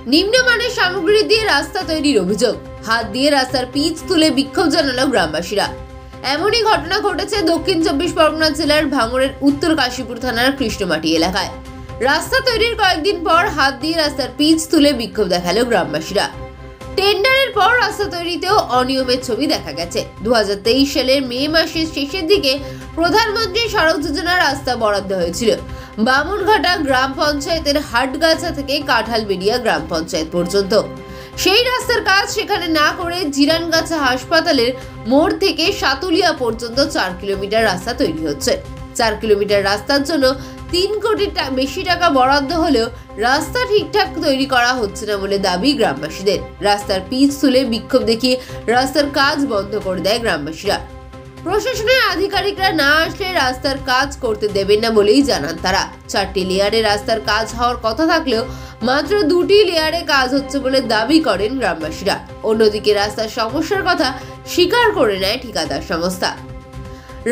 নিম্নমানের সামগ্রী দিয়ে রাস্তা তৈরির অভিযোগ, হাত দিয়ে রাস্তার পিচ তুলে বিক্ষোভ জানালো গ্রামবাসীরা। এমনই ঘটনা ঘটেছে দক্ষিণ 24 পরগনা জেলার ভাঙড়ের উত্তর কাশীপুর থানার কৃষ্ণমাটি এলাকায়। রাস্তা তৈরির কয়েকদিন পর হাত দিয়ে রাস্তার পিচ তুলে বিক্ষোভ দেখালো গ্রামবাসীরা। টেন্ডারের পর রাস্তা তৈরিতেও অনিয়মের ছবি দেখা গেছে। 2023 সালের মে মাসের শেষের দিকে প্রধানমন্ত্রী সড়ক যোজনার রাস্তা বরাদ্দ হয়েছিল বামুনঘাটা গ্রাম পঞ্চায়েতের হাটগাছা থেকে কাঁঠালবেড়িয়া গ্রাম পঞ্চায়েত পর্যন্ত। সেই রাস্তার কাজ সেখানে না করে জিরানগাছা হাসপাতালের মোড় থেকে সাতুলিয়া পর্যন্ত 4 কিলোমিটার রাস্তা তৈরি হচ্ছে। 4 কিলোমিটার রাস্তার জন্য 3 কোটি বেশি টাকা বরাদ্দ হলেও রাস্তা ঠিকঠাক তৈরি করা হচ্ছে না বলে দাবি গ্রামবাসীদের। রাস্তার পিচ তুলে বিক্ষোভ দেখিয়ে রাস্তার কাজ বন্ধ করে দেয় গ্রামবাসীরা। প্রশাসনের আধিকারিকরা না আসলে রাস্তার কাজ করতে দেবেন না বলেই জানান তারা। 4টি লেয়ারে রাস্তার কাজ হওয়ার কথা থাকলেও মাত্র 2টি লেয়ারে কাজ হচ্ছে বলে দাবি করেন গ্রামবাসীরা। অন্যদিকে রাস্তার সমস্যার কথা স্বীকার করে নেয় ঠিকাদার সংস্থা।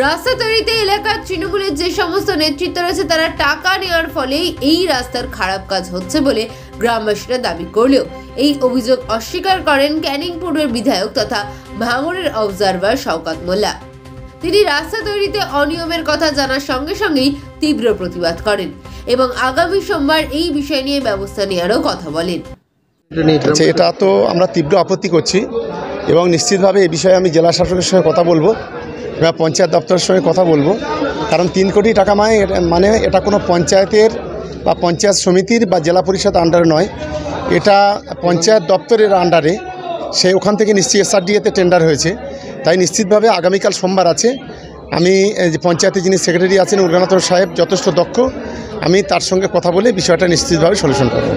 রাস্তা তৈরিতে এলাকার তৃণমূলের যে সমস্ত নেতৃত্ব রয়েছে তারা টাকা নেওয়ার ফলেই এই রাস্তার খারাপ কাজ হচ্ছে বলে গ্রামবাসীরা দাবি করলেও এই অভিযোগ অস্বীকার করেন ক্যানিং পূর্বের বিধায়ক তথা ভাঙড়ের অবজারভার শওকত মোল্লা। তিনি রাস্তা তৈরিতে অনিয়মের কথা জানার সঙ্গে সঙ্গেই তীব্র প্রতিবাদ করেন এবং আগামী সোমবার এই বিষয় নিয়ে ব্যবস্থা নেওয়ারও কথা বলেন। এটা তো আমরা তীব্র আপত্তি করছি এবং নিশ্চিতভাবে এই বিষয়ে আমি জেলা শাসকের সঙ্গে কথা বলবো বা পঞ্চায়েত দপ্তরের সঙ্গে কথা বলবো, কারণ 3 কোটি টাকা মানে এটা কোনো পঞ্চায়েতের বা পঞ্চায়েত সমিতির বা জেলা পরিষদ আন্ডারে নয়, এটা পঞ্চায়েত দপ্তরের আন্ডারে। সেই ওখান থেকে নিশ্চয়ই SRDA-তে টেন্ডার হয়েছে। তাই নিশ্চিতভাবে আগামীকাল সোমবার আছে, আমি পঞ্চায়েতে যিনি সেক্রেটারি আছেন উর্গানাথ সাহেব যথেষ্ট দক্ষ, আমি তার সঙ্গে কথা বলে বিষয়টা নিশ্চিতভাবে সলিউশন করব।